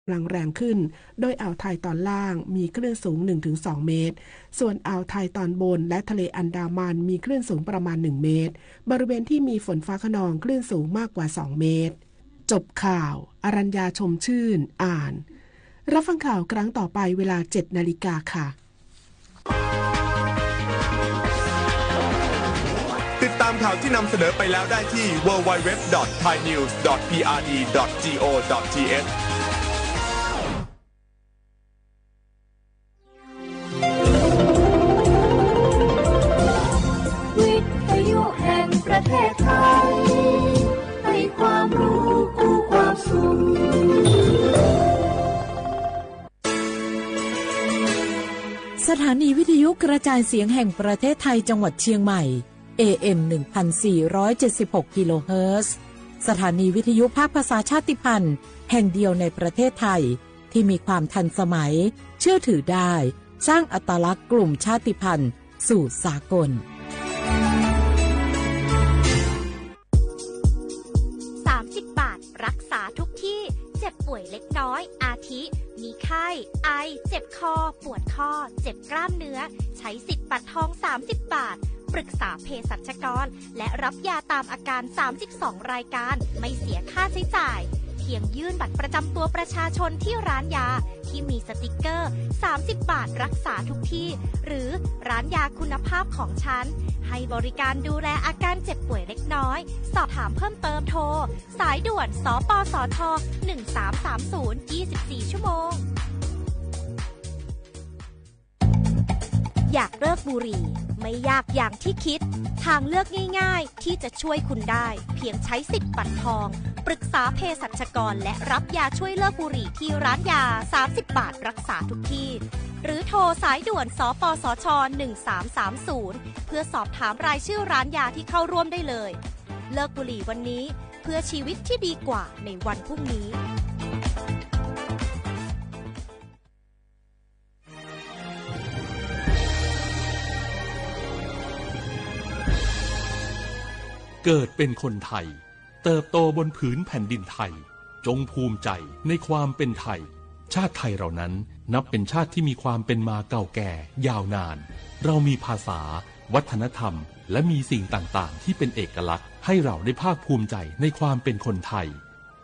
กำลังแรงขึ้นโดยอ่าวไทยตอนล่างมีคลื่นสูง 1-2 เมตรส่วนอ่าวไทยตอนบนและทะเลอันดามันมีคลื่นสูงประมาณ1เมตรบริเวณที่มีฝนฟ้าคะนองคลื่นสูงมากกว่า2เมตรจบข่าวอรัญญาชมชื่นอ่านรับฟังข่าวครั้งต่อไปเวลา 7:00 น.ค่ะติดตามข่าวที่นำเสนอไปแล้วได้ที่ www.thainews.prd.go.thวิทยุแห่งประเทศไทยให้ความรู้คู่ความสุขสถานีวิทยุกระจายเสียงแห่งประเทศไทยจังหวัดเชียงใหม่ AM 1476 กิโลเฮิรตซ์สถานีวิทยุภาคภาษาชาติพันธุ์แห่งเดียวในประเทศไทยที่มีความทันสมัยเชื่อถือได้สร้างอัตลักษณ์กลุ่มชาติพันธุ์สู่สากล30 บาทรักษาทุกที่เจ็บป่วยเล็กน้อยอาทิมีไข้ไอเจ็บคอปวดข้อเจ็บกล้ามเนื้อใช้สิทธิ์บัตรทอง30 บาทปรึกษาเภสัชกรและรับยาตามอาการ32รายการไม่เสียค่าใช้จ่ายเพียงยื่นบัตรประจำตัวประชาชนที่ร้านยาที่มีสติกเกอร์30 บาทรักษาทุกที่หรือร้านยาคุณภาพของฉันให้บริการดูแลอาการเจ็บป่วยเล็กน้อยสอบถามเพิ่มเติมโทรสายด่วนสปสช1330 24 ชั่วโมงอยากเลิกบุหรี่ไม่ยากอย่างที่คิดทางเลือกง่ายๆที่จะช่วยคุณได้เพียงใช้สิทธิ์บัตรทองปรึกษาเภสัชกรและรับยาช่วยเลิกบุหรี่ที่ร้านยา30 บาทรักษาทุกที่หรือโทรสายด่วนสปสช1330เพื่อสอบถามรายชื่อร้านยาที่เข้าร่วมได้เลยเลิกบุหรี่วันนี้เพื่อชีวิตที่ดีกว่าในวันพรุ่งนี้เกิดเป็นคนไทยเติบโตบนผืนแผ่นดินไทยจงภูมิใจในความเป็นไทยชาติไทยเรานั้นนับเป็นชาติที่มีความเป็นมาเก่าแก่ยาวนานเรามีภาษาวัฒนธรรมและมีสิ่งต่างๆที่เป็นเอกลักษณ์ให้เราได้ภาคภูมิใจในความเป็นคนไทย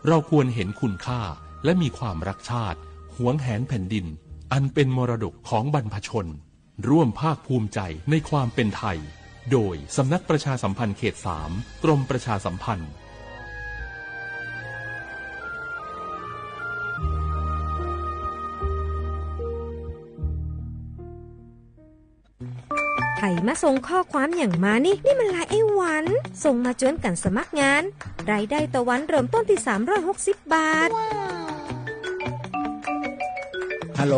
เราควรเห็นคุณค่าและมีความรักชาติหวงแหนแผ่นดินอันเป็นมรดกของบรรพชนร่วมภาคภูมิใจในความเป็นไทยโดยสำนักประชาสัมพันธ์เขต 3 กรมประชาสัมพันธ์ไถมาส่งข้อความอย่างมานี่มันลายไอ้หวันส่งมาจวนกันสมัครงานรายได้ต่อวันเริ่มต้นที่360 บาทฮัลโหล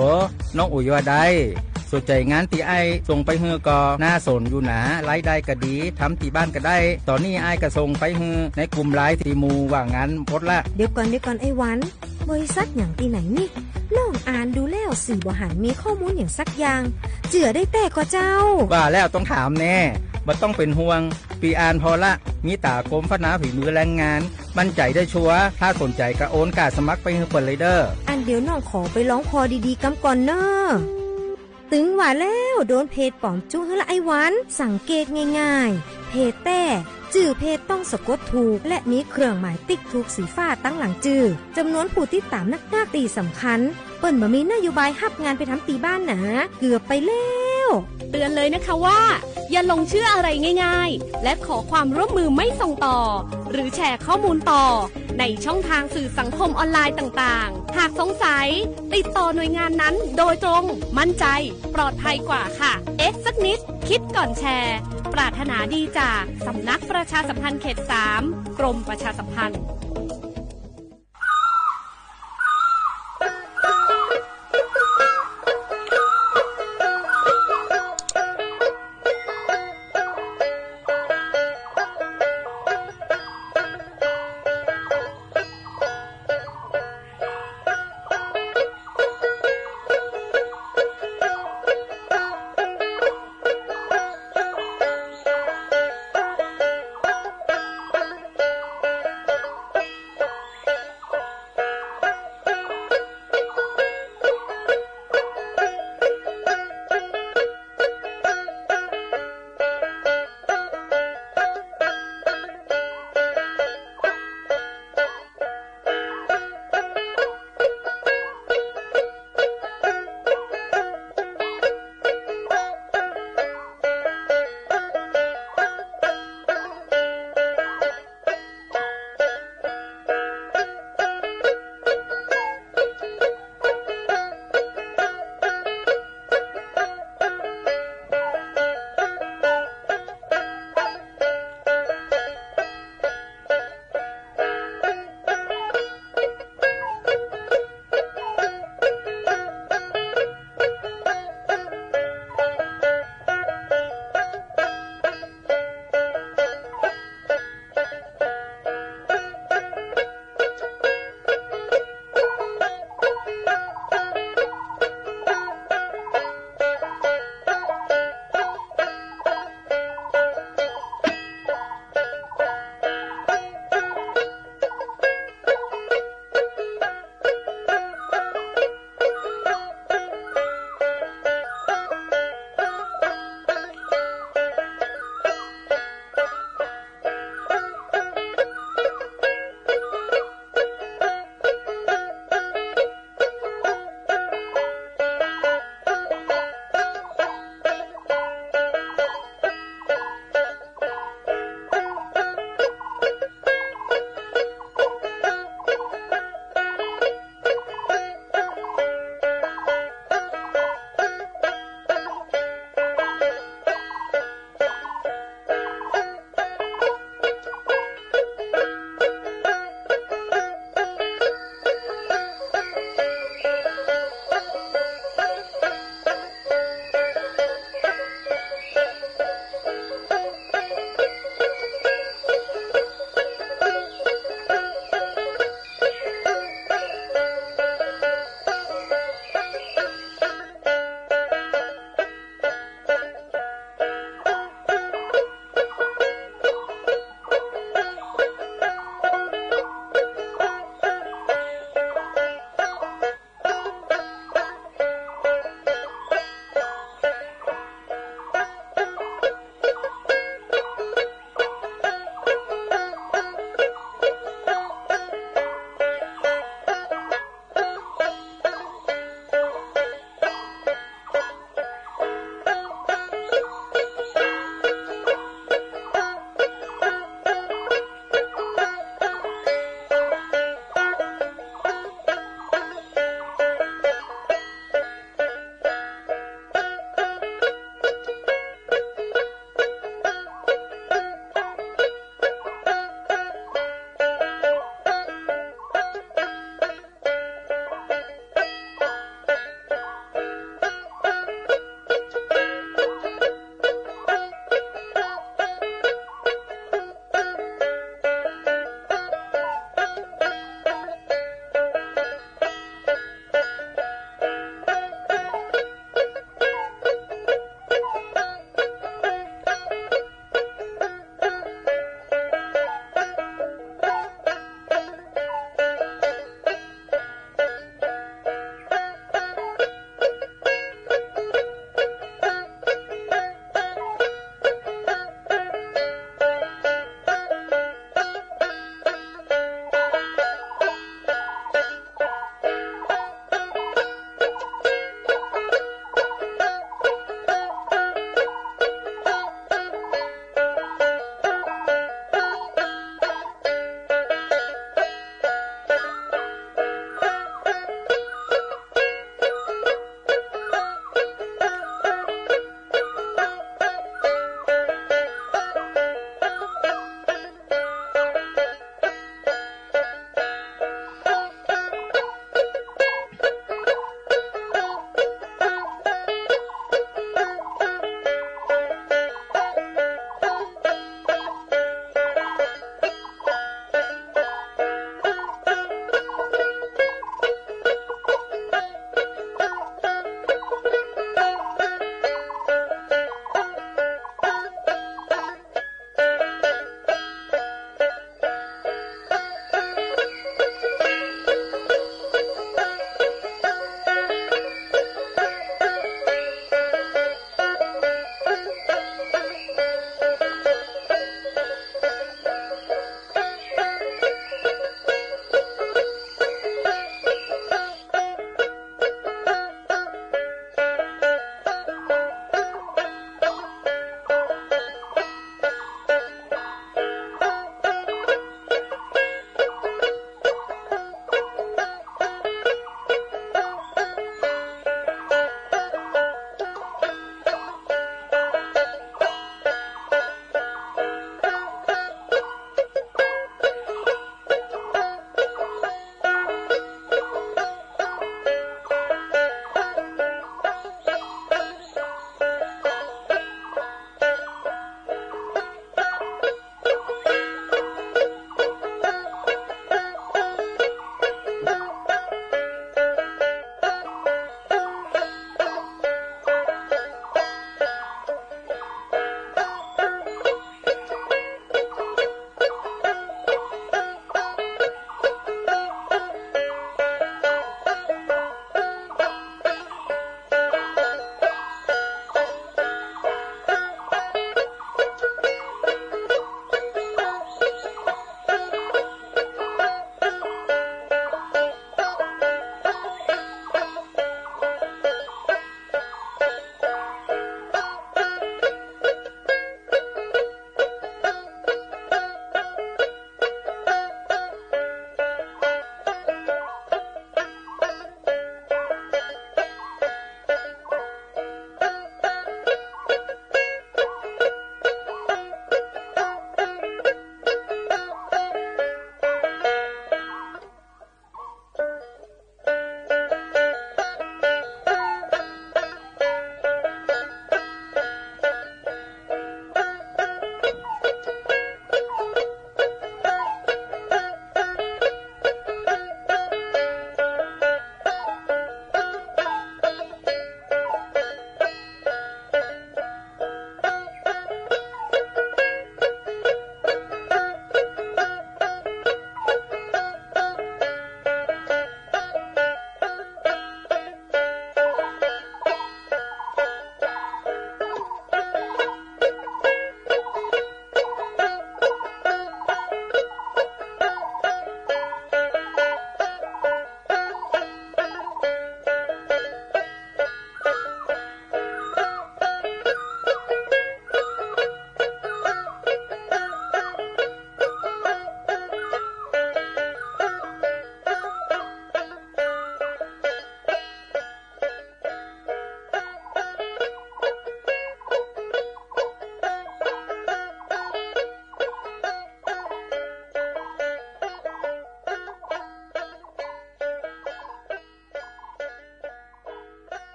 น้องอุ๋ยว่าได้สนใจงานตีไอส่งไปฮือก็น่าสนอยู่นะรายได้ก็ดีทำที่บ้านก็ได้ตอนนี้ไอก็ส่งไปฮือในกลุ่มไลน์ที่มูว่างานพดละเดี๋ยวก่อนไอ้หวันบริษัทอย่างที่ไหนนี่ลองอ่านดูแล้วสิบ่หันมีข้อมูลอย่างสักอย่างเจือได้แต่ก็เจ้าว่าแล้วต้องถามแน่บ่ต้องเป็นห่วงปีอ่านพอละมีตากรมพัฒนาฝีมือแรงงานมั่นใจได้ชัวร์ถ้าสนใจก็โอนกาสมัครไปฮือเปิดเลยเด้ออันเดี๋ยวน้องขอไปร้องพอดีๆกำก่อนเน้อตึงว่าแล้วโดนเพจปลอมจุ้งให้ละไอ้หวันสังเกตง่ายๆเพจแต่จื่อเพจต้องสะกดถูกและมีเครื่องหมายติ๊กถูกสีฟ้าตั้งหลังจื่อจำนวนผู้ติดตามนักหน้าตีสำคัญเปิ้นบ่มีนโยบายรับงานไปทำตีบ้านนะเกือบไปแล้วเตือนเลยนะคะว่าอย่าลงเชื่ออะไรง่ายๆและขอความร่วมมือไม่ส่งต่อหรือแชร์ข้อมูลต่อในช่องทางสื่อสังคมออนไลน์ต่างๆหากสงสัยติดต่อหน่วยงานนั้นโดยตรงมั่นใจปลอดภัยกว่าค่ะสักนิดคิดก่อนแชร์ปรารถนาดีจากสำนักประชาสัมพันธ์เขต 3 กรมประชาสัมพันธ์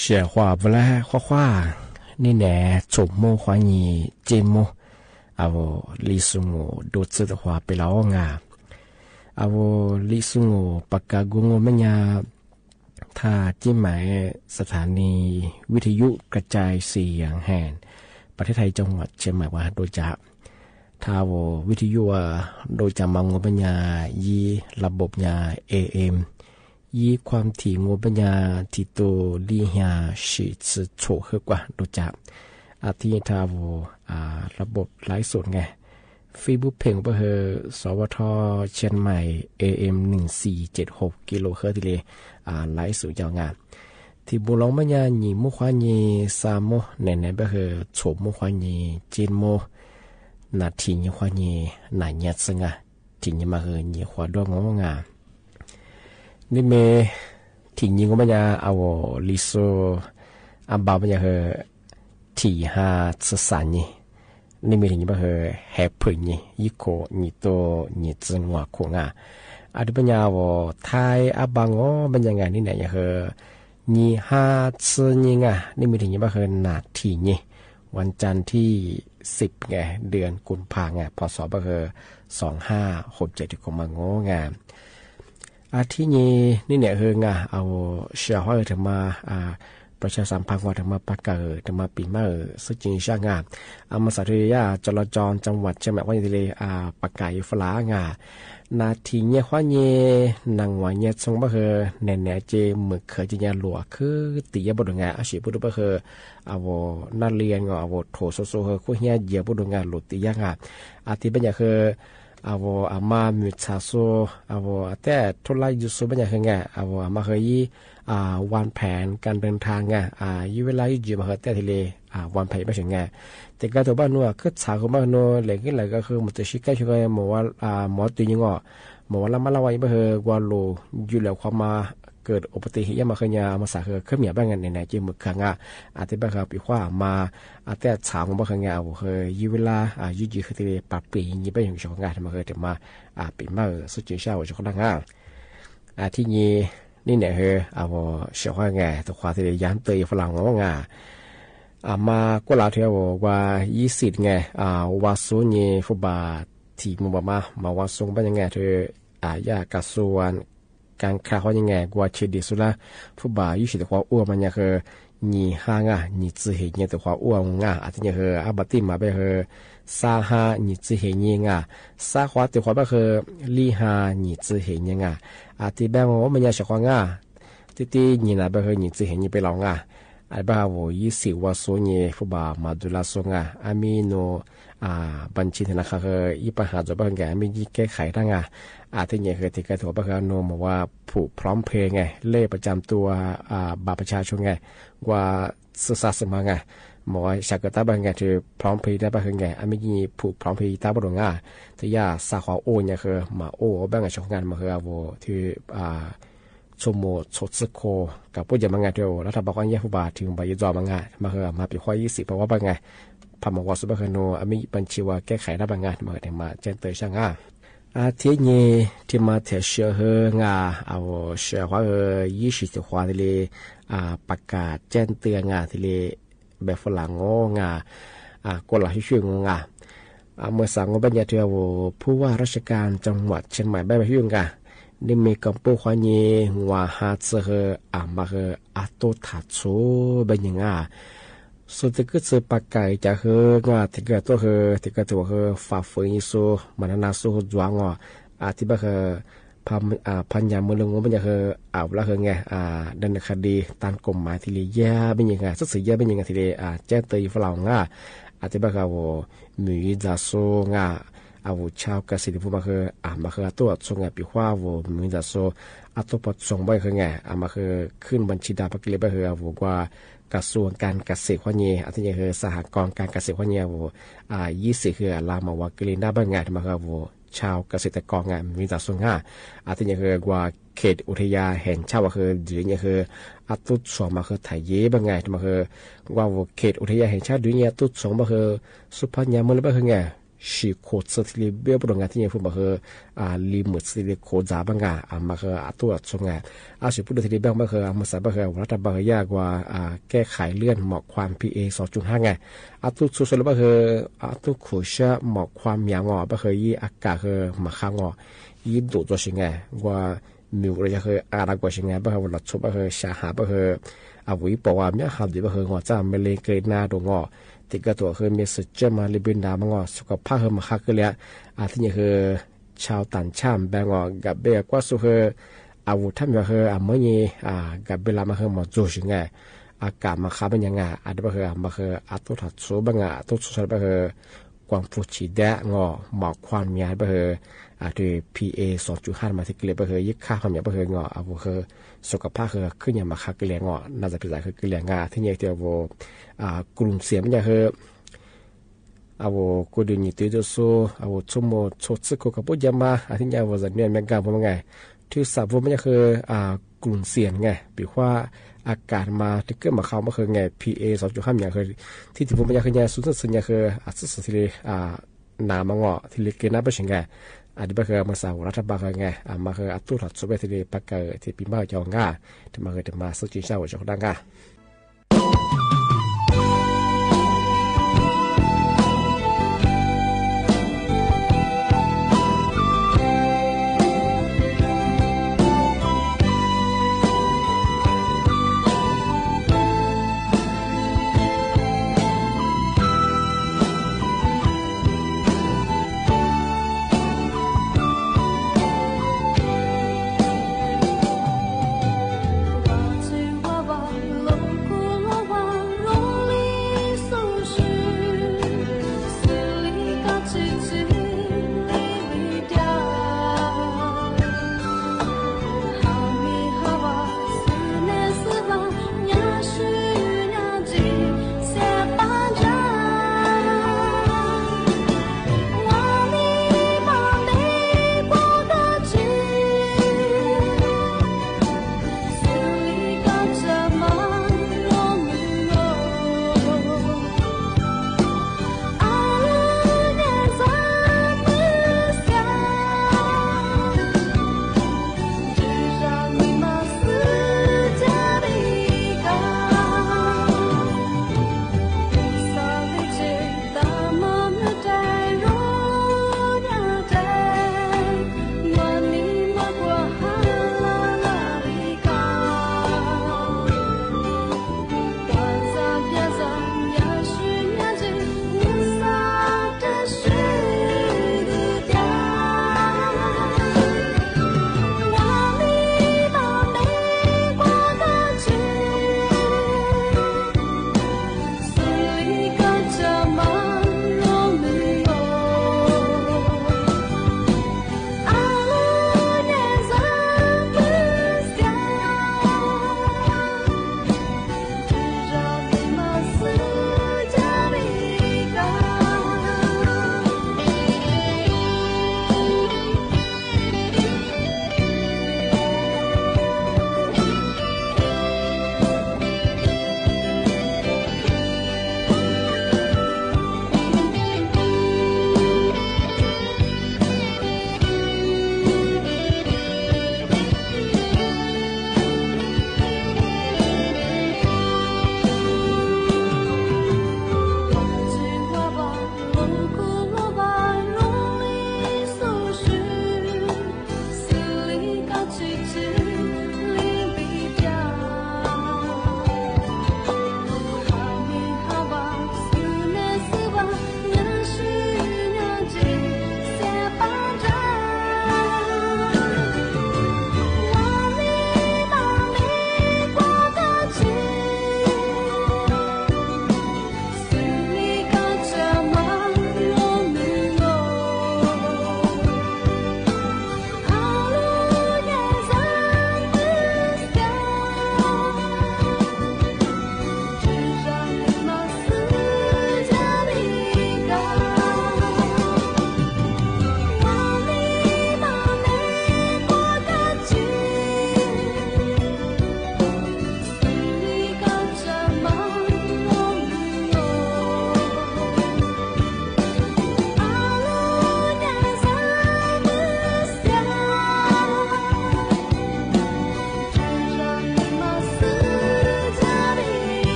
เสียว่าเวลาข้านี่แหละจบโมควานีเจโมเอาลิสุงโดดสุดหัวไปแล้วงาเอาลิสุงปากกากุงไม่ยาถ้าจิ้มหมายสถานีวิทยุกระจายเสียงแห่งประเทศไทยจังหวัดเชียงใหม่ว่าโดยจะถ้าวิทยุโดยจะมังงปัญญายีระบบยา AM ยีความถี่งปัญญาที่โตลีหาสิสโฉเฮกว่าโดยจะอาทิตย์ถ้าระบบไลฟ์สดไงฟีบุเพลงเบอร์สวทเชียงใหม่ AM 1476กิโลเฮิรตซ์เลยไลฟ์สดยาวงานที่บุลองปัญญาหญิงมุขวานีสามโมแน่ๆเบอร์โฉมมุขวานีจีนโมนาทีนี้ควานี่นายยัดซึ่งทีนี้มาเฮนี่ควาดวงงานี่เมทีนี้ก็ไม่ยาเอาลิโซอับบาไม่ยาเฮทีหาสสานี่นี่เมทีนี้มาเฮแฮปปี้นี่ยิ่งโคนี่โตนี่จึงว่าโคงาอันนี้เป็นยาวไทยอับบางอ๋อเป็นยังไงนี่เนี่ยยาเฮนี่หาซึ่งนี่นี่เมทีนี้มาเฮนาทีนี่วันจันทร์ที่10ไงเดือนกุมภาพันธ์พศบเฮ2567ของมางงามอาทินี้นี่เนี่ยเฮงเอาเชียร์ห้อยถึงมาประชาสัมพันธ์ว่าถึงมาประกาศถึงมาปีมาซึ่งจริงช่างงามอามาสาธารณะจราจรจังหวัดเชียงใหม่ว่าอย่างไรประกาศฝลางานาทีเนี่ยว่าเนี่ยนางว่าเนี่ยทรงบเฮแน่ๆเจมือเคยจะยาหลัวคือตียาบุตรงานอาชีพบุตรบเฮเอานักเรียนก็เอาโถโซโซเฮคู่เฮียเยียบุตรงานหลุดตียางาอาทิตย์เป็นอย่างคือเอาอามามิชาโซเอาแต่ทุลายยุสุเป็นอย่างคือไงเอาอามาเคยวางแผนการเดินทางไงยี่เวลาอยู่มาเฮแต่ทีเลวางแผนไม่ถึงไงแต่การตัวบ้านนัวคือสาวของบ้านนัวเหล็กนี่แหละก็คือมันจะชิคกี้พายหมอว่าหมอตียังอ่ะหมอว่าละมาละวันไม่เฮกว่าโลอยู่แล้วความมาเกิดอุบัติเหตุมาขยามาสาคือขึ้นเหนียวบ้างกันในจีมึกขังอาจจะบ้างครับปีขว้ามาแต่สาวของบ้านขยาเคยยี่เวลายืดคือทีเลปรับปียี่ไปอย่างชงงานมาเคยแต่มาปีมาสุดจีเช้าชงดังที่นี่เนี่ยเอาเชื่อว่าไงตัวความที่ย้ำเตยฝรั่งว่าไงมาก็ลาเที่ยวว่า20ไงว่าสูนี่ฟุบาทีมุบมาว่าสูงเป็นยังไงเธอยากระทรวงการค้าเขายังไงกว่าเชดิสุละฟุบา20ตัวความอ้วนมันยังคือนี่ห้างนี่จื้อเห็นตัวความอ้วนอาจจะยังอาบัติมาไปซาฮานี่จื้อเห็นยังซาขวาตัวความก็คือลีฮานี่จื้อเห็นยังที่แบงว่ามันยังเฉพาะที่นี่นะไปนี่จื้อเห็นนี่ไปลองไอ้บ้าว20ว่าส่วนนี้ฟุบามาดูแลส่งอามีโนบัญชีธนาคารอีปัญหาจะบ้างแกมีแก้ไขทั้งที่เนี่ยคือที่กระถั่วบ้างโนบอกว่าผูกพร้อมเพย์ไงเลขประจำตัวบัตรประชาชนไงว่าศึกษาสมัครไงบอกว่าชาเกิดตาบ้างไงที่พร้อมเพย์ได้บ้างไงมีผูกพร้อมเพย์ตาบ้างที่ยาสาขาโอเนี่ยคือมาโอบ้างไงช่องงานมาคือว่าที่ชมโมชดสโคกับผู้ใหญ่บางงานเดียวรัฐบาลก็แยกผู้บาถึงใบยอมบางงานมาคือมาปีข้อ20เพราะว่าบางงานพามาวสุบะคโนมีบัญชีว่าแก้ไขได้บางงานมาแต่มาแจ้งเตือนช่างที่นี่ที่มาเทเชื่อเฮงเอาเชื่อว่า20ตัวที่เลยประกาศแจ้งเตือนที่เลยแบบฝรั่งคนละที่ช่วยเมื่อสั่งบัญญัติเอาผู้ว่าราชการจังหวัดเชียงใหม่แบบช่วยนี่มีกำปูขวานีว่าหาเสือมาเฮอาโตถัดโซเป็นยังไงสุดที่ก็จะปากไก่จะเฮที่ก็ตัวที่ก็ตัวฝ่าฝืนโซมันนาโซจวงที่บ้าพันยามือลงมันจะแล้วไงดำเนินคดีตามกฎหมายที่เลยแย่เป็นยังไงสักสิ่งแย่เป็นยังไงที่เลยแจ้งเตือนฝรั่งที่บ้ามีจะโซเอาชาวเกษตรผู้มาคือมาคือตัวส่งไงปีว่ามีแต่โซตัวปัดส่งไปคือไงมาคือขึ้นบัญชีดาปกิเลไปคือว่ากระทรวงการเกษตรขวัญเย่ที่นี่คือสหกรณ์การเกษตรขวัญเย่20คือลามาวากิเลน่าบ้างไงมาคือชาวเกษตรกรไงมีแต่ส่งที่นี่คือว่าเขตอุทยานแห่งชาติคือหรือเนี่ยคือตุส่งมาคือถ่ายเย่บ้างไงมาคือว่าเขตอุทยานแห่งชาติหรือเนี่ยตุส่งมาคือสุพรรณยามมือบ้างคือไง ชีโคสที่เรียบโรงงานที่ยังพูดมาคือลิมุสที่โคจาบังกามาคือตัวชงงานสิพูดที่เรียบมาคือมาสาบคือรัฐบาลยากว่าแก้ไขเลื่อนหมอกความ PA 2.5 ไงตัวสุดสุดแล้วก็คือตัวขุชหมอกความยาวก็คือยี่อากาศคือมาข้างยี่ดูตัวชิงไงว่ามิวเลยคืออะไรกว่าชิงไงก็คือหลักชุบก็คือชาหาก็คือวิปว่ามีหาดีก็คือจ้าไม่เล่นเกินหน้าตรงติก็ตัวคือมีสุดจะมาลิบินดามงสุขภาพคือมาคักกันเลยที่นี่คือชาวต่างชาติแบงกับเบียกว่าสุคือวุธท่านก็คือเมื่อนี้กับเวลามาคือมาจูชิงไงอากาศมาคับเป็นยังไงก็คือมาคือตัวถัดสูบงตัวสุดก็คือกวางฟูชีแดะหมอกความมีก็คือที่ PA 2.5 มาที่เกลียก็คือยึดค่าความมีก็คือคือสุขภาพคือขึ้นอย่างมาคักกันเลยน่าจะเป็นอะไรคือเกลียที่นี่เดียวกลุ่มเสียงเนี่ยคือกูดูนี่ตัวดูสู้ชั่วโมงชดสึกกับปุ๊บยามาที่นี่ว่าจะเนี่ยแมงกาเป็นไงที่สับว่ามันจะคือกลุ่มเสียงไงปีว่าอากาศมาที่เกิดมาเข้ามาคือไง PA 2.5 อย่างคือที่ผมมันจะคือไงสุดสุดเนี่ยคือสุดสุดที่น้ำมันที่เล็กเกินน้ำไปถึงไงที่มาคือมาสาวรัฐบาลไงมาคือตัวถัดสุดไปที่ปักเกอร์ที่ปีมาจะเอาง่าที่มาคือจะมาสุดจีนเช้าจะดังง่าLook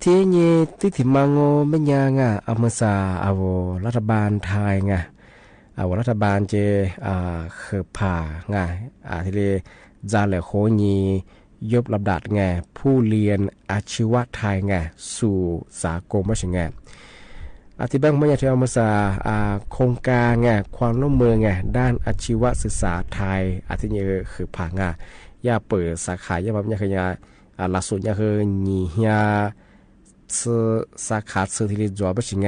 ทีนี้ที่ถิมังโงไม่ยางอ่ะเอามาซาเอารัฐบาลไทยไงเอารัฐบาลเจเขผ่าไงทีเรจาเหล่โคญียบลำดับไงผู้เรียนอาชีวะไทยไงสู่สากลไม่ใช่ไงอธิบายไม่ยากที่เอามาซาโครงการไงความร่วมมือไงด้านอาชีวศึกษาไทยที่นี่คือผ่าไงย่าเปิดสาขาย่าแบบย่าขยายหลักสูตรย่าคือညီยาสาขาสื่อที่เรียนจบไม่ใช่ไง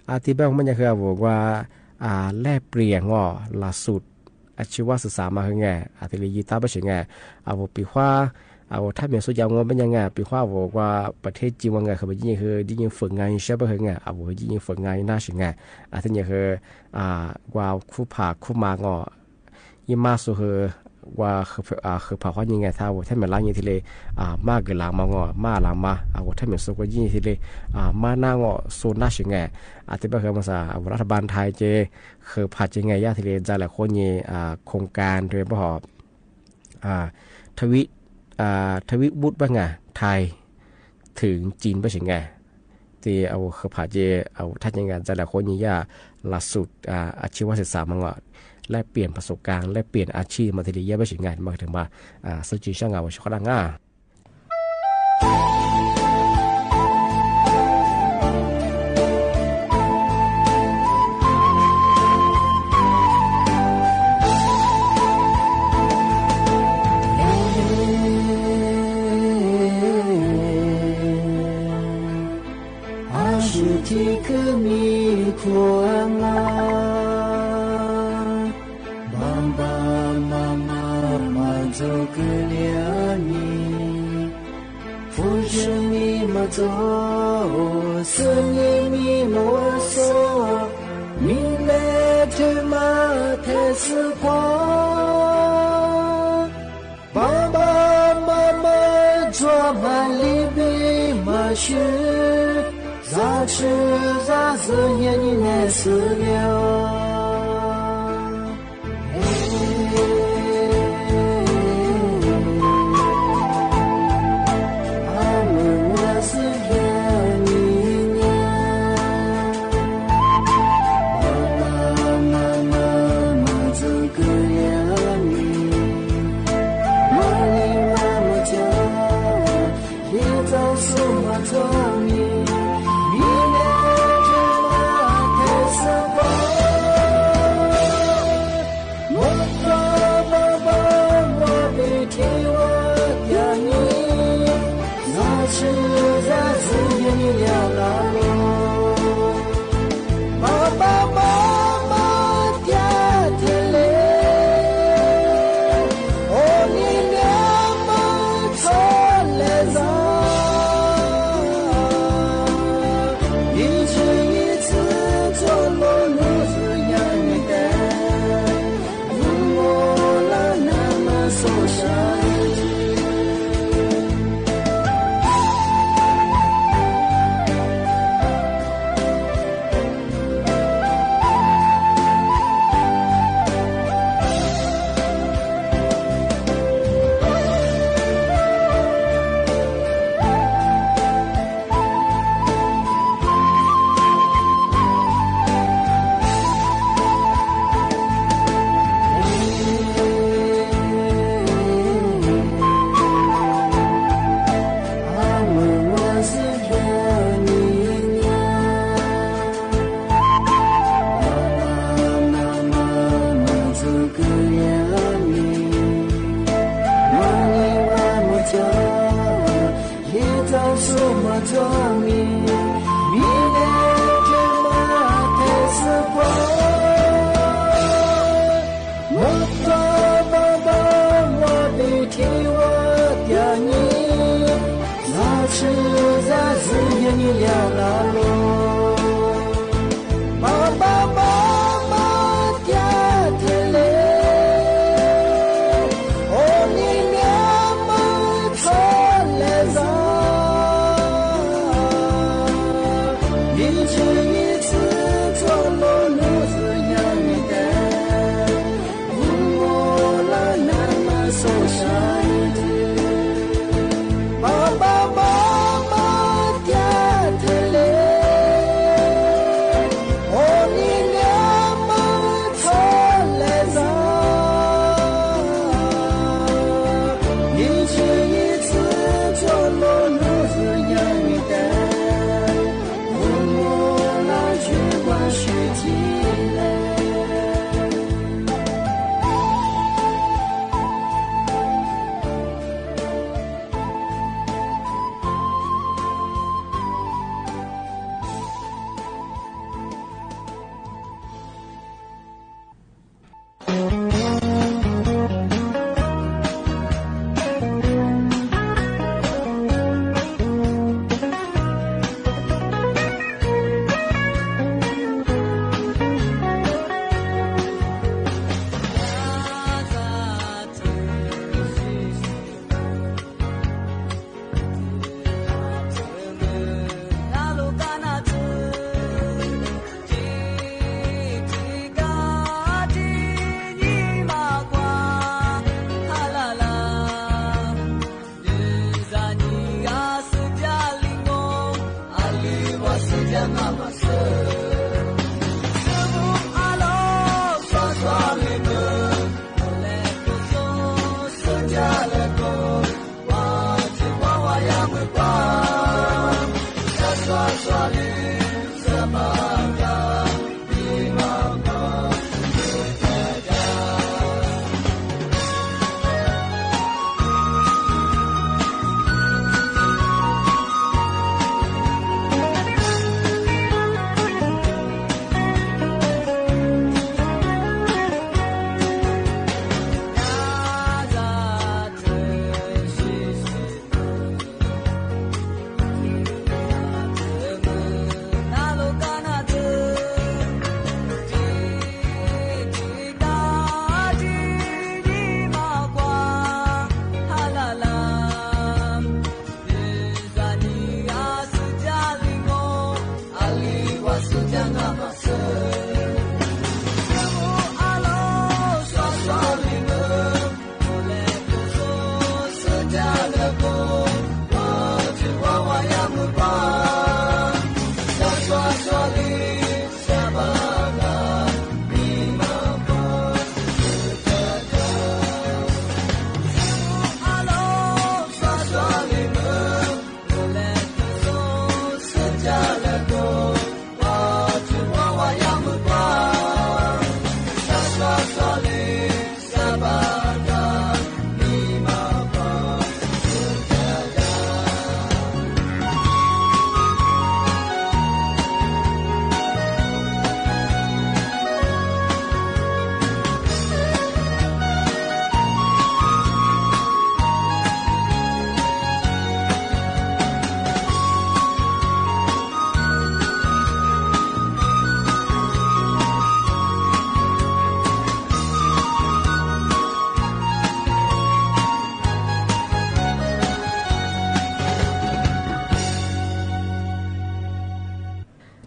อธิบายไม่ยากคือบอกว่าแลกเปลี่ยนหลักสูตรอาชีวศึกษามาคือไงที่เรียนยีตาไม่ใช่ไงปีว่าถ้าเป็นสุดยอดเป็นยังไงปีว่าบอกว่าประเทศจีนว่าไงคือยิ่งคือยิ่งฝึกงานใช่ไหมคือไงยิ่งฝึกงานน่าใช่ไงที่นี่คือว่าคู่ผ่าคู่มางยิ่งมากสุดคือว่าคือผ่าว่ายังไงถ้าถ้าเป็นร้านยี่ที่เลยมากเกินหลังมางมาหลังมาถ้าเป็นสุดก็ยิ่งที่เลยมาหน้างโซนน่าใช่ไงที่เป็นคือภาษารัฐบาลไทยเจคือผ่ายังไงย่าที่เลยจะหลายคนยี่โครงการโดยเฉพาะทวิบุตรบ้างไงไทยถึงจีนบ้างใช่ไงที่เอาคือผ่าเจเอาถ้ายังไงจะหลายคนยี่ย่าหลักสูตรอาชีวศึกษามังแลกเปลี่ยนประสบการณ์แลกเปลี่ยนอาชีพมาทีเดียวไม่ใช่งานมาถึงมาซึ่งจีช่างเอาชกดังง่าที่คือมีความงามบางบางมา做个恋你不是你嘛做是你咪我说你来去嘛太时光爸爸妈妈做满里边嘛是咋吃咋是眼你来死了爸爸妈妈。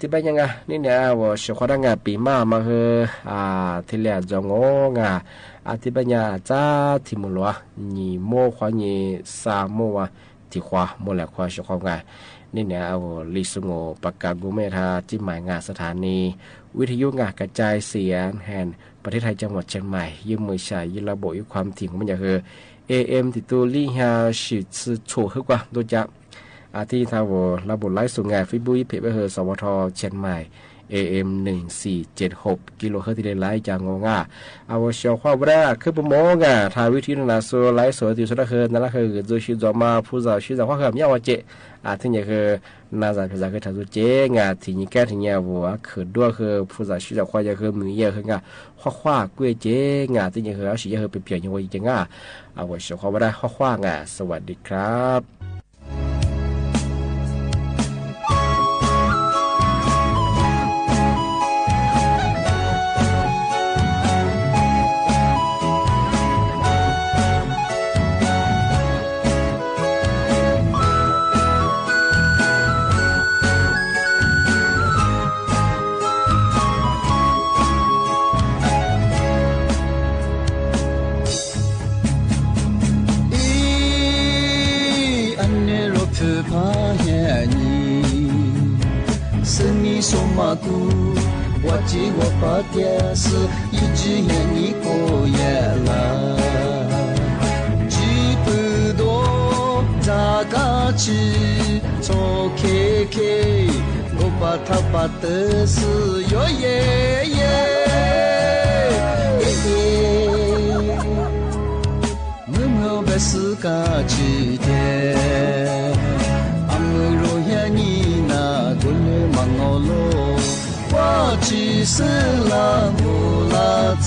ที่เป็นยังไงนี่เนี่ยว่าเชื่อว่างานปีมาคือที่แรกจะงงที่เป็นยังจ้าที่มุลวะนี่โมควานี่สามโมวะที่ควาโมแหลกควาเชื่อว่าไงนี่เนี่ยลิสุโงปากกากุเมธาที่หมายงานสถานีวิทยุงานกระจายเสียงแห่งประเทศไทยจังหวัดเชียงใหม่ยืมมือใช้ยืมระบบยุความถี่ของมันอย่างคือ AM ที่ตัวลี่ฮาชิดโชว์ขึ้นกว่าโดยจะที่ทางระบบไลฟ์ส่งงานฟิบุยเพจไปเหอสวทเชียงใหม่ AM 1476กิโลเฮิรตซ์ที่ได้ไลฟ์จากงงเอาเชียวความว่าคือประมงทางวิธีนั้นส่วนไลฟ์สดที่สุดคือนั่นละคือจะชื่อจอมาผู้สาวชื่อจอว่าคือไม่เอาเจที่นี่คือน่าจะเป็นการทำเจที่นี่แก่ที่นี่ว่าคือด้วยคือผู้สาวชื่อจอว่าจะคือมือเยอะคือกว่ากุ้ยเจที่นี่คือเอาสิ่งคือเปลี่ยนยังไงจริงเอาเชียวความว่าสวัสดีครับ我记我把电视一直眼你过夜了，记不多咋个去做 KK， 我把他把的是哟耶耶耶耶，我没把事干去的，俺们若要你那过来忙我喽。我只是拉木拉自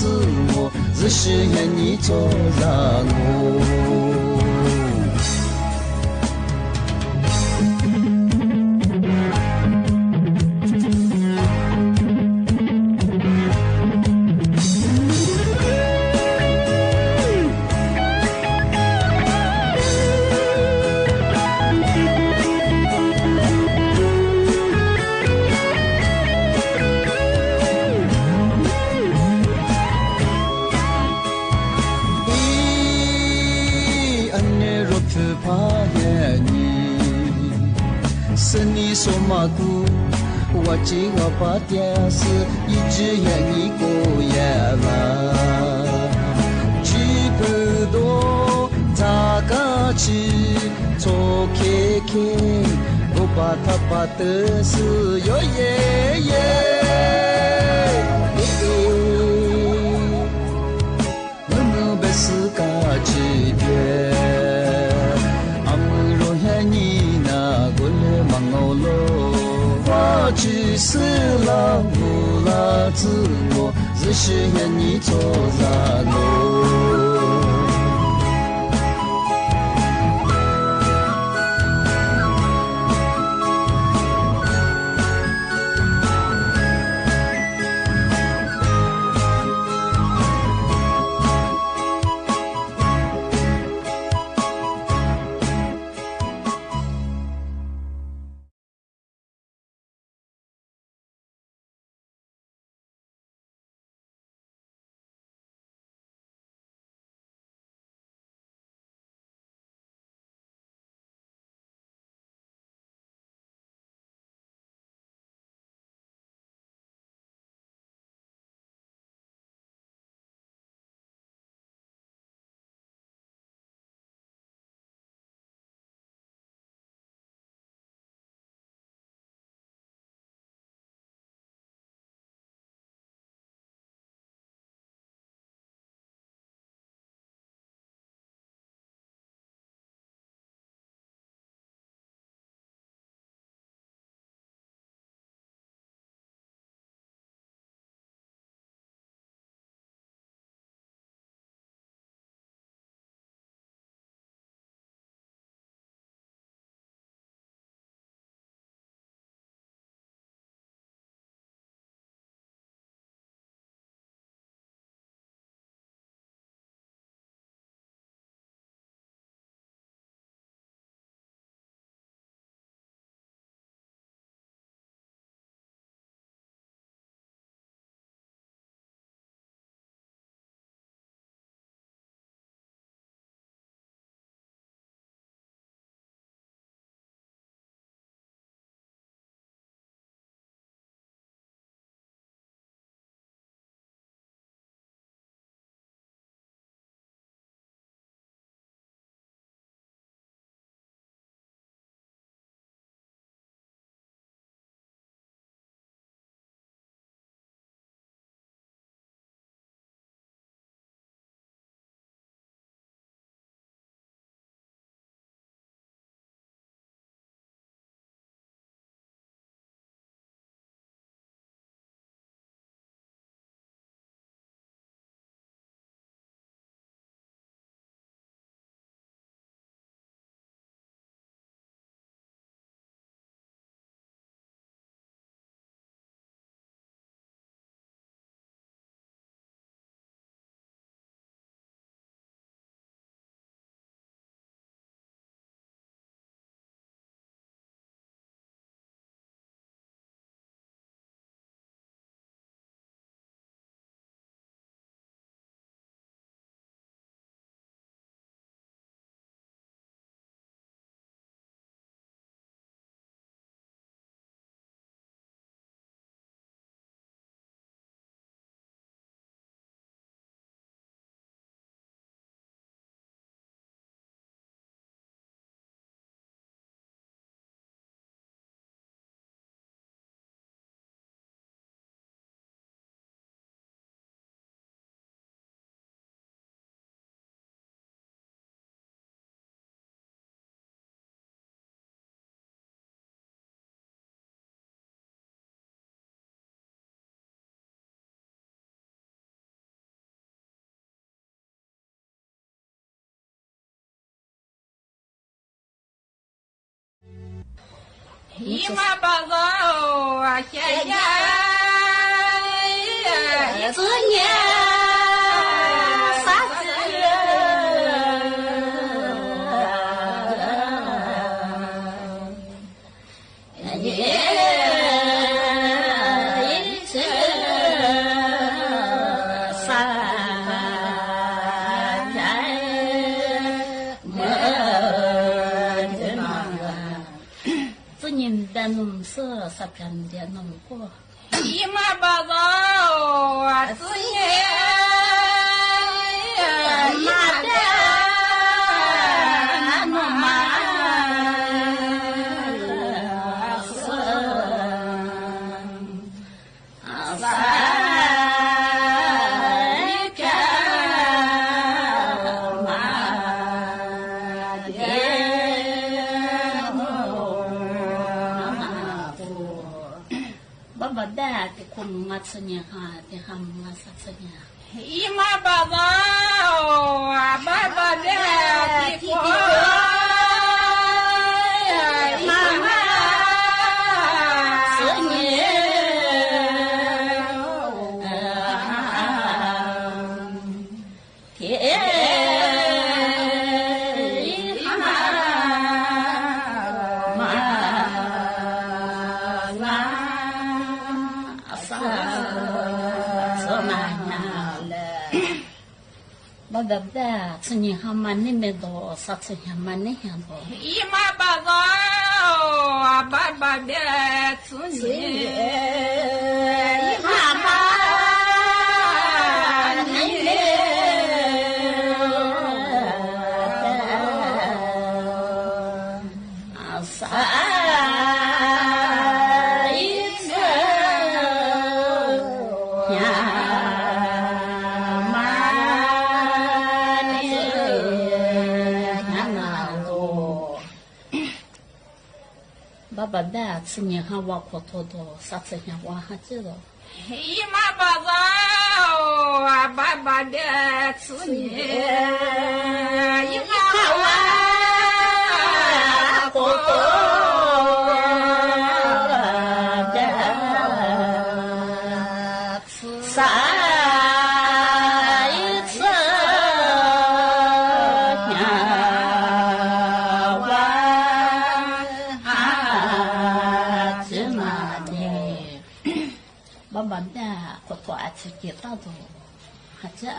我，只是愿你做让我。我记我把电视一直眼你过夜了，记不多咋个去做 KK， 我把他把的是哟耶耶耶，我们被事干去的，俺们若喊你那过来忙我喽。我只是老母老子我，只是愿你做让我。ima bazo xia ya自年啥子农色啥片的农过，一马巴早啊，自年马的农马是啊三片马的。爸爸的空马吃年哈，的哈马啥吃年？一马爸爸啊，爸爸的的空妈妈吃年。爸爸吃年哈蛮那么多，啥吃年蛮那样多。一马爸爸啊，爸爸的吃年，一马妈你嘞，啊啥？爸爸的吃年哈挖苦多多，啥吃年挖哈知道。一马爸爸啊，爸爸的吃年，一马挖苦多的吃啥？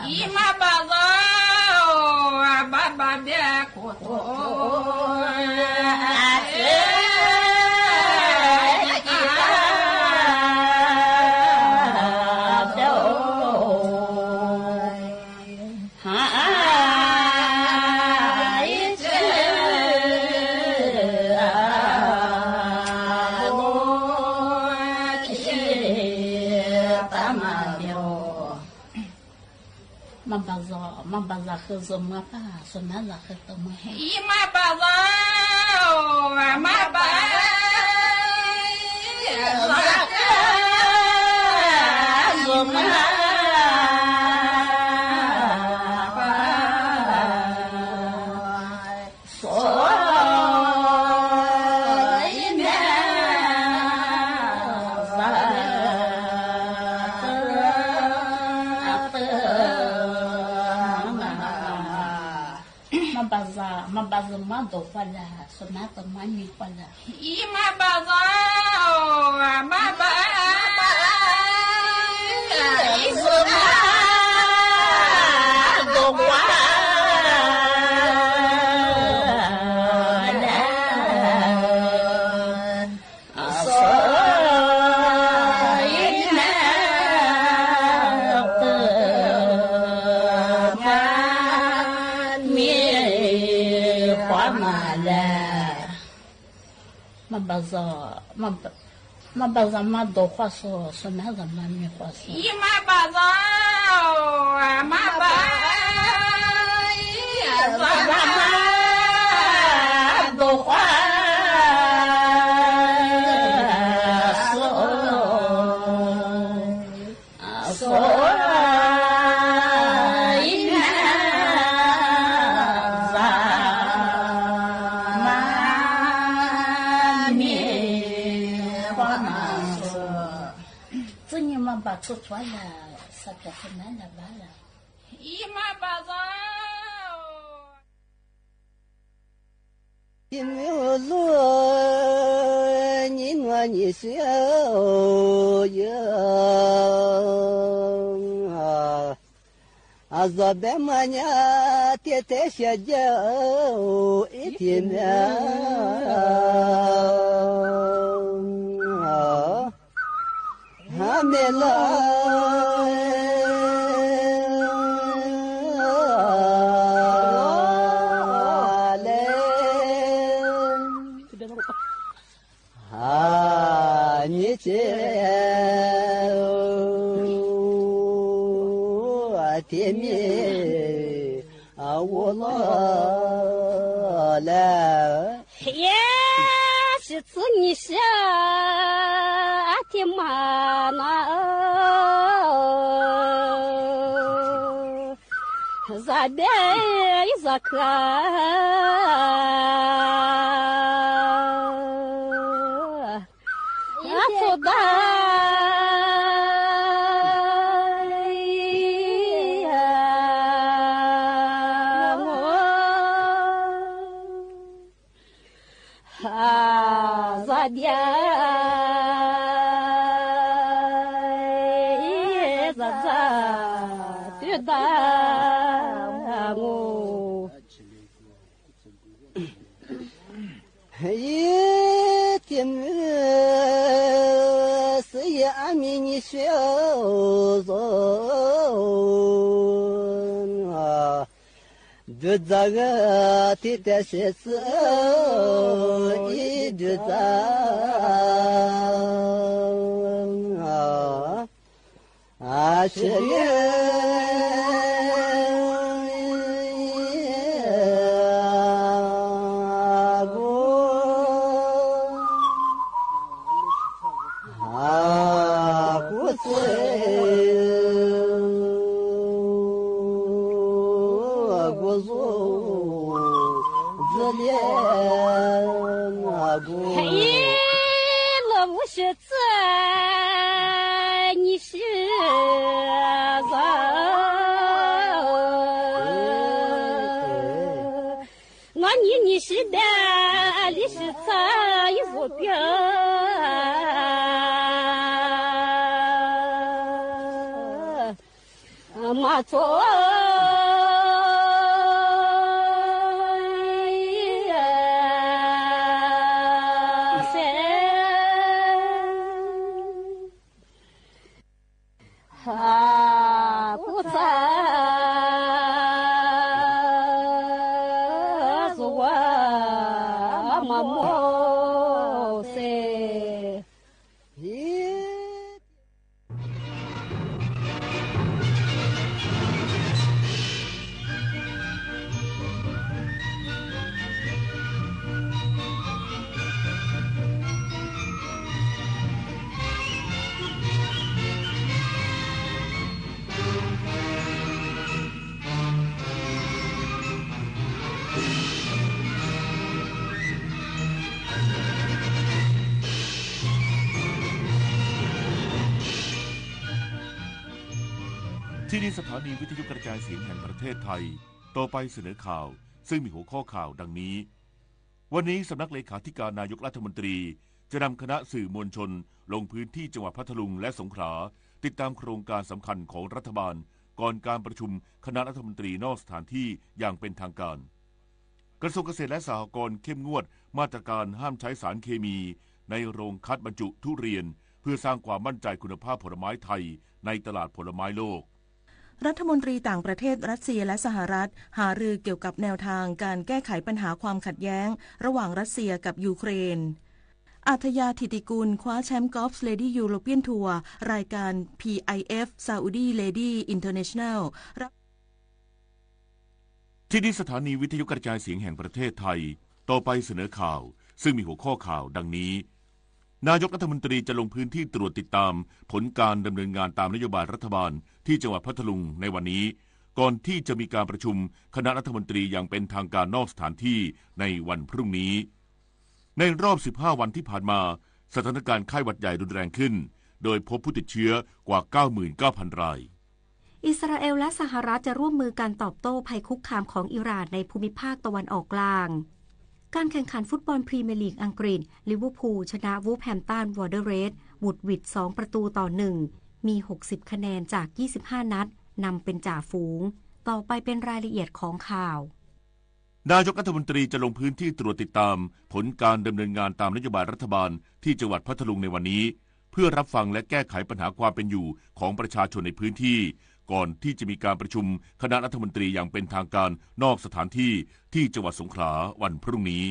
一马爸爸啊，爸爸的苦多妈爸咋喝什么吧？说那咋喝什么？一马爸爸，二马爸，咋喝什么？说一面妈爸是妈都坏了，说那个妈咪坏了。一马爸爸，二马爸，一是妈都坏了。说一面的妈咪。花马了，妈爸让妈多话说那个妈没话说。一马爸爸，二马爸，二马多话说。把出穿了，啥个很难的完了。姨妈把子。你没有路，你我你小呀啊，左边嘛呢，天天下脚一天啊，还没来。天面啊，我老了。耶，是子你下天妈那，咋的咋看？做的。这个天天是死，一直在啊，是你是的，你是啥一副表？马错。ที่นี่สถานีวิทยุกระจายเสียงแห่งประเทศไทยต่อไปเสนอข่าวซึ่งมีหัวข้อข่าวดังนี้วันนี้สำนักเลขาธิการนายกรัฐมนตรีจะนำคณะสื่อมวลชนลงพื้นที่จังหวัดพัทลุงและสงขลาติดตามโครงการสำคัญของรัฐบาลก่อนการประชุมคณะรัฐมนตรีนอกสถานที่อย่างเป็นทางการกระทรวงเกษตรและสหกรณ์เข้มงวดมาตรการห้ามใช้สารเคมีในโรงคัดบรรจุทุเรียนเพื่อสร้างความมั่นใจคุณภาพผลไม้ไทยในตลาดผลไม้โลกรัฐมนตรีต่างประเทศรัสเซียและสหรัฐหารือเกี่ยวกับแนวทางการแก้ไขปัญหาความขัดแย้งระหว่างรัสเซียกับยูเครนอัธยาธิติกุลคว้าแชมป์กอล์ฟเลดี้ยูโรเปียนทัวร์รายการ PIF Saudi Lady International ที่นี่สถานีวิทยุกระจายเสียงแห่งประเทศไทยต่อไปเสนอข่าวซึ่งมีหัวข้อข่าวดังนี้นายกรัฐมนตรีจะลงพื้นที่ตรวจติดตามผลการดำเนินงานตามนโยบายรัฐบาลที่จังหวัดพัทลุงในวันนี้ก่อนที่จะมีการประชุมคณะรัฐมนตรีอย่างเป็นทางการนอกสถานที่ในวันพรุ่งนี้ในรอบ15วันที่ผ่านมาสถานการณ์ไข้หวัดใหญ่รุนแรงขึ้น โดยพบผู้ติดเชื้อกว่า 99,000 รายอิสราเอลและสหรัฐจะร่วมมือกันตอบโต้ภัยคุกคามของอิหร่านในภูมิภาคตะวันออกกลางการแข่งขันฟุตบอลพรีเมียร์ลีกอังกฤษลิเวอร์พูลชนะวูฟแฮมป์ตันวอเดอร์เรดวูดวิด2-1มี60คะแนนจาก25นัดนำเป็นจ่าฝูงต่อไปเป็นรายละเอียดของข่าวนายกรัฐมนตรีจะลงพื้นที่ตรวจติดตามผลการดำเนินงานตามนโยบายรัฐบาลที่จังหวัดพัทลุงในวันนี้เพื่อรับฟังและแก้ไขปัญหาความเป็นอยู่ของประชาชนในพื้นที่ก่อนที่จะมีการประชุมคณะรัฐมนตรีอย่างเป็นทางการนอกสถานที่ที่จังหวัดสงขลาวันพรุ่งนี้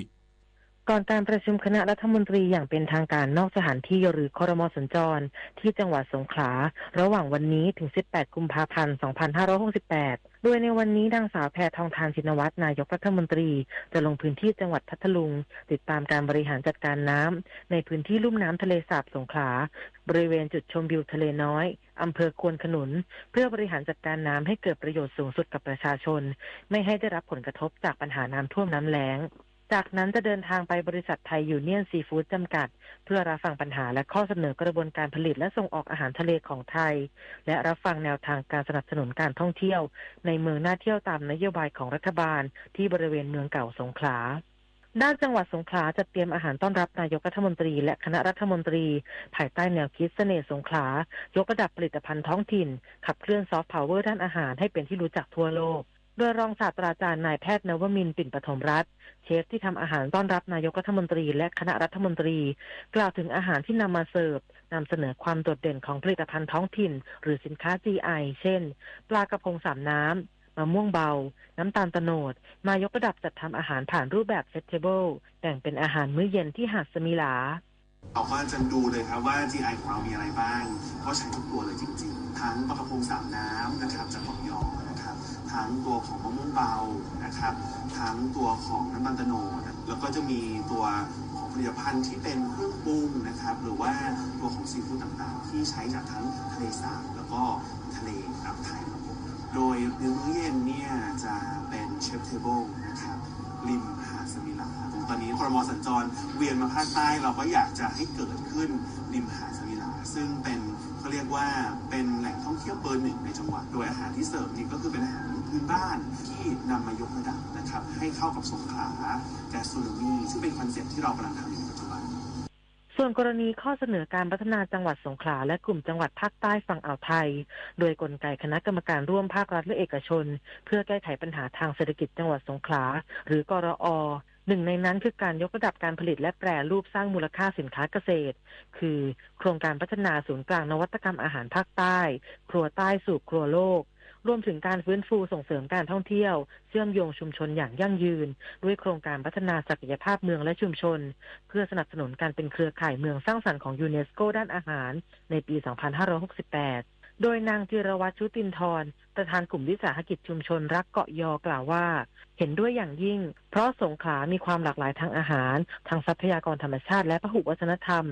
ก่อนการประชุมคณะรัฐมนตรีอย่างเป็นทางการนอกสถานที่หรือครม.สัญจรที่จังหวัดสงขลาระหว่างวันนี้ถึง18กุมภาพันธ์2568โดยในวันนี้นางสาวแพทองธารชินวัตรนายกรัฐมนตรีจะลงพื้นที่จังหวัดพัทลุงติดตามการบริหารจัดการน้ำในพื้นที่ลุ่มน้ำทะเลสาบสงขลาบริเวณจุดชมวิวทะเลน้อยอำเภอควนขนุนเพื่อบริหารจัดการน้ำให้เกิดประโยชน์สูงสุดกับประชาชนไม่ให้ได้รับผลกระทบจากปัญหาน้ำท่วมน้ำแล้งจากนั้นจะเดินทางไปบริษัทไทยยูเนี่ยนซีฟู้ดจำกัดเพื่อรับฟังปัญหาและข้อเสนอกระบวนการผลิตและส่งออกอาหารทะเลของไทยและรับฟังแนวทางการสนับสนุนการท่องเที่ยวในเมืองน่าเที่ยวตามนโยบายของรัฐบาลที่บริเวณเมืองเก่าสงขลาด้านจังหวัดสงขลาจัดเตรียมอาหารต้อนรับนายกรัฐมนตรีและคณะรัฐมนตรีภายใต้แนวคิดเสน่ห์สงขลายกระดับผลิตภัณฑ์ท้องถิ่นขับเคลื่อนซอฟต์พาวเวอร์ด้านอาหารให้เป็นที่รู้จักทั่วโลกโดยรองศาสตราจารย์นายแพทย์นวมินทร์ปิ่นปฐมรัตน์เชฟที่ทำอาหารต้อนรับนายกรัฐมนตรีและคณะรัฐมนตรีกล่าวถึงอาหารที่นำมาเสิร์ฟนำเสนอความโดดเด่นของผลิตภัณฑ์ท้องถิ่นหรือสินค้า GI เช่นปลากระพงสามน้ำมะม่วงเบาน้ำตาลโตนดมายกระดับจัดทำอาหารผ่านรูปแบบเซตเทเบิลแบ่งเป็นอาหารมื้อเย็นที่หาดสมิลาเราก็จะดูเลยครับว่า GI ของเรามีอะไรบ้างก็ใช้ทุกตัวเลยจริงๆทั้งปลากระพงสามน้ำนะครับจากของยอนะครับทั้งตัวของมะม่วงเบานะครับทั้งตัวของน้ำตาลโตนดแล้วก็จะมีตัวของผลิตภัณฑ์ที่เป็นเครื่องปรุงนะครับหรือว่าตัวของซีฟู้ดต่างๆที่ใช้จากทั้งทะเลสาบแล้วก็ทะเลอ่าวไทยครับผมโดยมื้อเย็นเนี่ยจะเป็นเชฟเทเบิลนะครับริมหาดสมิลาตอนนี้ครม.สัญจรเวียนมาภาคใต้เราก็อยากจะให้เกิดขึ้นริมหาดสมิลาซึ่งเป็นเขาเรียกว่าเป็นแหล่งท่องเที่ยวเบอร์ 1ในจังหวัดโดยอาหารที่เสิร์ฟนี่ก็คือเป็นอาหารพื้นบ้านที่นำมายกระดับนะครับให้เข้ากับสงขลาแกสโทรโนมีซึ่งเป็นคอนเซ็ปต์ที่เรากำลังทำอยู่ในปัจจุบันส่วนกรณีข้อเสนอการพัฒนาจังหวัดสงขลาและกลุ่มจังหวัดภาคใต้ฝั่งอ่าวไทยโดยกลไกคณะกรรมการร่วมภาครัฐและเอกชนเพื่อแก้ไขปัญหาทางเศรษฐกิจจังหวัดสงขลาหรือกรอ.หนึ่งในนั้นคือการยกระดับการผลิตและแปรรูปสร้างมูลค่าสินค้าเกษตรคือโครงการพัฒนาศูนย์กลางนวัตกรรมอาหารภาคใต้ครัวใต้สู่ครัวโลกรวมถึงการฟื้นฟูส่งเสริมการท่องเที่ยวเชื่อมโยงชุมชนอย่างยั่งยืนด้วยโครงการพัฒนาศักยภาพเมืองและชุมชนเพื่อสนับสนุนการเป็นเครือข่ายเมืองสร้างสรรค์ของยูเนสโกด้านอาหารในปี 2568 โดยนางจิรวัฒน์ชุตินทรประธานกลุ่มวิสาหกิจชุมชนรักเกาะยอกล่าวว่าเห็นด้วยอย่างยิ่งเพราะสงขลามีความหลากหลายทางอาหารทางทรัพยากรธรรมชาติและพหุวัฒนธรรม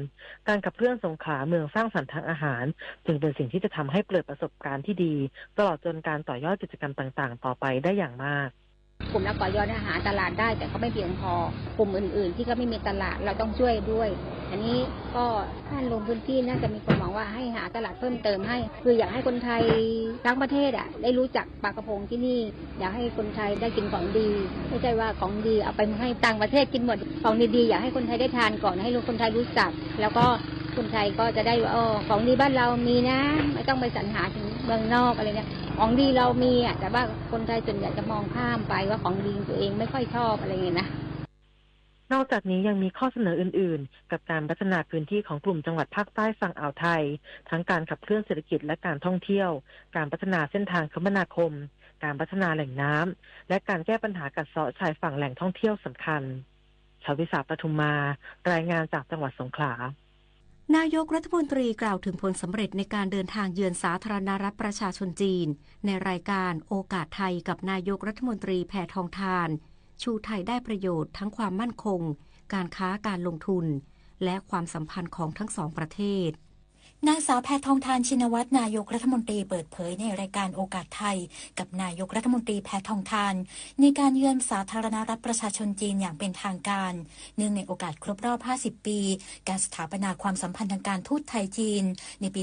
การขับเคลื่อนสงขลาเมืองสร้างสรรค์ทางอาหารจึงเป็นสิ่งที่จะทำให้เกิดประสบการณ์ที่ดีตลอดจนการต่อยอดกิจกรรมต่างๆต่อไปได้อย่างมากกลุ่มนักต่อยอดอาหารตลาดได้แต่เขาไม่เพียงพอกลุ่มอื่นๆที่เขาไม่มีตลาดเราต้องช่วยด้วยอันนี้ก็ท่านลงพื้นที่น่าจะมีความหวังว่าให้หาตลาดเพิ่มเติมให้คืออยากให้คนไทยทั้งประเทศได้รู้จักปลากระพงที่นี่อยากให้คนไทยได้กินของดีไม่ใช่ว่าของดีเอาไปให้ต่างประเทศกินหมดของดีๆอยากให้คนไทยได้ทานก่อนให้คนไทยรู้จักแล้วก็คนไทยก็จะได้ว่าของดีบ้านเรามีนะไม่ต้องไปสรรหาถึงเมืองนอกอะไรเนี่ยของดีเรามีแต่ว่าคนไทยส่วนใหญ่จะมองข้ามไปว่าของดีตัวเองไม่ค่อยชอบอะไรเงี้ยนะนอกจากนี้ยังมีข้อเสนออื่นๆกับการพัฒนาพื้นที่ของกลุ่มจังหวัดภาคใต้ฝั่งอ่าวไทยทั้งการขับเคลื่อนเศรษฐกิจและการท่องเที่ยวการพัฒนาเส้นทางคมนาคมการพัฒนาแหล่งน้ำและการแก้ปัญหากัดเซาะชายฝั่งแหล่งท่องเที่ยวสำคัญชวิษาปทุมมารายงานจากจังหวัดสงขลานายกรัฐมนตรีกล่าวถึงผลสำเร็จในการเดินทางเยือนสาธารณรัฐประชาชนจีนในรายการโอกาสไทยกับนายกรัฐมนตรีแพทองธารชูไทยได้ประโยชน์ทั้งความมั่นคงการค้าการลงทุนและความสัมพันธ์ของทั้งสองประเทศ นางสาวแพทองธารชินวัตรนายกรัฐมนตรีเปิดเผยในรายการโอกาสไทยกับนายกรัฐมนตรีแพทองธารในการเยือนสาธารณรัฐประชาชนจีนอย่างเป็นทางการเนื่องในโอกาสครบรอบ50ปีการสถาปนาความสัมพันธ์ทางการทูตไทยจีนในปี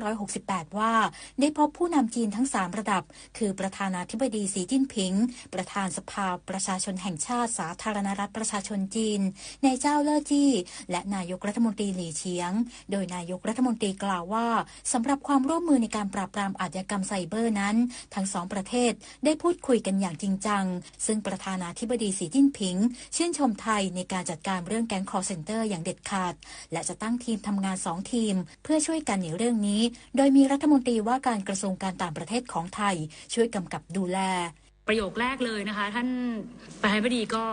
2568ว่าได้พบผู้นำจีนทั้ง3ระดับคือประธานาธิบดีสีจิ้นผิงประธานสภาประชาชนแห่งชาติสาธารณรัฐประชาชนจีนนายเจ้าเล่อจี้และนายกรัฐมนตรีหลี่เฉียงโดยนายกรัฐมนตรีกล่าวว่าสำหรับความร่วมมือในการปราบปรามอาชญากรรมไซเบอร์นั้นทั้ง2ประเทศได้พูดคุยกันอย่างจริงจังซึ่งประธานาธิบดีสีจิ้นผิงชื่นชมไทยในการจัดการเรื่องแก๊งคอลเซ็นเตอร์อย่างเด็ดขาดและจะตั้งทีมทำงาน2ทีมเพื่อช่วยกันในเรื่องนี้โดยมีรัฐมนตรีว่าการกระทรวงการต่างประเทศของไทยช่วยกำกับดูแลประโยคแรกเลยนะคะท่านประธานาธิบดีก็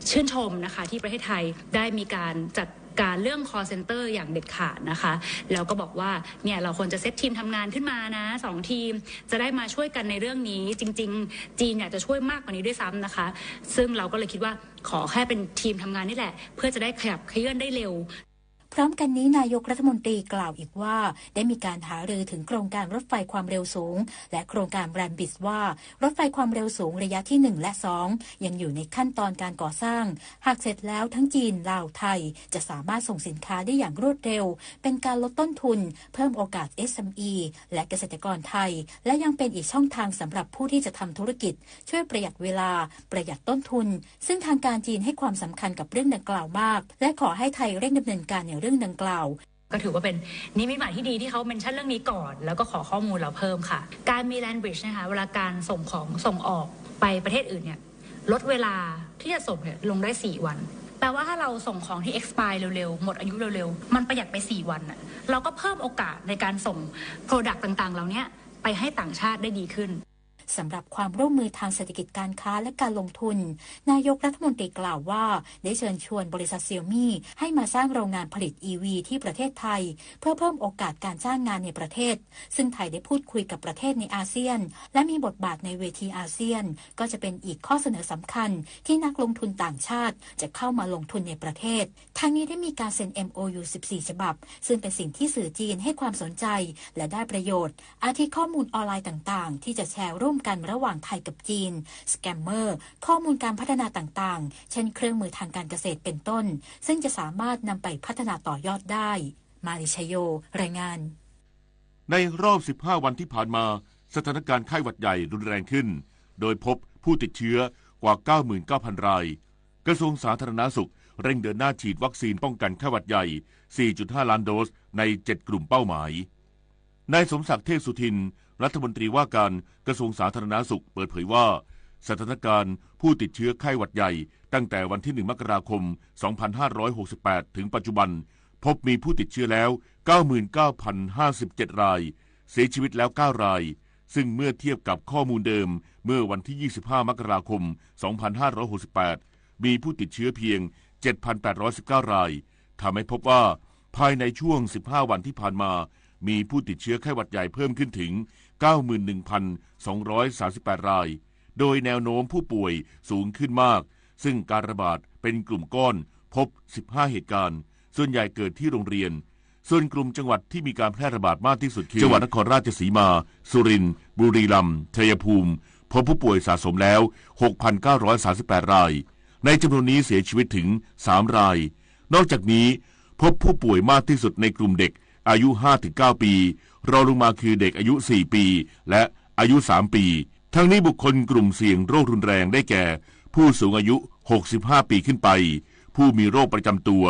ชื่นชมนะคะที่ประเทศไทยได้มีการจัดการเรื่อง call center อย่างเด็ดขาดนะคะแล้วก็บอกว่าเนี่ยเราควรจะเซตทีมทำงานขึ้นมานะ2ทีมจะได้มาช่วยกันในเรื่องนี้จริงๆจีนอยากจะช่วยมากกว่านี้ด้วยซ้ำนะคะซึ่งเราก็เลยคิดว่าขอแค่เป็นทีมทำงานนี่แหละเพื่อจะได้ขยับเคลื่อนได้เร็วพร้อมกันนี้นายกรัฐมนตรีกล่าวอีกว่าได้มีการหารือถึงโครงการรถไฟความเร็วสูงและโครงการแรมบิสว่ารถไฟความเร็วสูงระยะที่1และ2ยังอยู่ในขั้นตอนการก่อสร้างหากเสร็จแล้วทั้งจีนลาวไทยจะสามารถส่งสินค้าได้อย่างรวดเร็วเป็นการลดต้นทุนเพิ่มโอกาส SME และเกษตรกรไทยและยังเป็นอีกช่องทางสำหรับผู้ที่จะทำธุรกิจช่วยประหยัดเวลาประหยัดต้นทุนซึ่งทางการจีนให้ความสำคัญกับเรื่องดังกล่าวมากและขอให้ไทยเร่งดำเนินการในเรื่องดังกล่าวก็ถือว่าเป็นนิมิตหมายที่ดีที่เขาเมนชั่นเรื่องนี้ก่อนแล้วก็ขอข้อมูลเราเพิ่มค่ะการมี Land Bridge นะคะเวลาการส่งของส่งออกไปประเทศอื่นเนี่ยลดเวลาที่จะส่งเนี่ยลงได้4วันแปลว่าถ้าเราส่งของที่ expire เร็วๆหมดอายุเร็วๆมันประหยัดไป4วันน่ะเราก็เพิ่มโอกาสในการส่ง Product ต่างๆเหล่านี้ไปให้ต่างชาติได้ดีขึ้นสำหรับความร่วมมือทางเศรษฐกิจการค้าและการลงทุนนายกรัฐมนตรีกล่าวว่าได้เชิญชวนบริษัทเซี่ยมี่ให้มาสร้างโรงงานผลิต EV ที่ประเทศไทยเพื่อเพิ่มโอกาสการจ้างงานในประเทศซึ่งไทยได้พูดคุยกับประเทศในอาเซียนและมีบทบาทในเวทีอาเซียนก็จะเป็นอีกข้อเสนอสำคัญที่นักลงทุนต่างชาติจะเข้ามาลงทุนในประเทศทางนี้ได้มีการเซ็น MOU 14 ฉบับซึ่งเป็นสิ่งที่สื่อจีนให้ความสนใจและได้ประโยชน์อาทิข้อมูลออนไลน์ต่างๆที่จะแชร์ร่วมกันระหว่างไทยกับจีนสแกมเมอร์ข้อมูลการพัฒนาต่างๆเช่นเครื่องมือทางการเกษตรเป็นต้นซึ่งจะสามารถนำไปพัฒนาต่อยอดได้มาริชโยรายงานในรอบ15วันที่ผ่านมาสถานการณ์ไข้หวัดใหญ่รุนแรงขึ้นโดยพบผู้ติดเชื้อกว่า 99,000 รายกระทรวงสาธารณสุขเร่งเดินหน้าฉีดวัคซีนป้องกันไข้หวัดใหญ่ 4.5 ล้านโดสใน7กลุ่มเป้าหมายนายสมศักดิ์เทพสุทินรัฐมนตรีว่าการกระทรวงสาธารณสุขเปิดเผยว่าสถานการณ์ผู้ติดเชื้อไข้หวัดใหญ่ตั้งแต่วันที่1 มกราคม 2568 ถึงปัจจุบันพบมีผู้ติดเชื้อแล้ว 99,057 รายเสียชีวิตแล้ว9รายซึ่งเมื่อเทียบกับข้อมูลเดิมเมื่อวันที่25 มกราคม 2568 มีผู้ติดเชื้อเพียง 7,819 รายทำให้พบว่าภายในช่วง15วันที่ผ่านมามีผู้ติดเชื้อไข้หวัดใหญ่เพิ่มขึ้นถึง 91,238 รายโดยแนวโน้มผู้ป่วยสูงขึ้นมากซึ่งการระบาดเป็นกลุ่มก้อนพบ15เหตุการณ์ส่วนใหญ่เกิดที่โรงเรียนส่วนกลุ่มจังหวัดที่มีการแพร่ระบาดมากที่สุดคือจังหวัดนครราชสีมาสุรินทร์บุรีรัมย์ชัยภูมิพบผู้ป่วยสะสมแล้ว 6,938 รายในจำนวนนี้เสียชีวิตถึง3รายนอกจากนี้พบผู้ป่วยมากที่สุดในกลุ่มเด็กอายุ 5-9 ปีรองลงมาคือเด็กอายุ 4 ปีและอายุ 3 ปีทั้งนี้บุคคลกลุ่มเสี่ยงโรครุนแรงได้แก่ผู้สูงอายุ 65 ปีขึ้นไปผู้มีโรคประจำตัว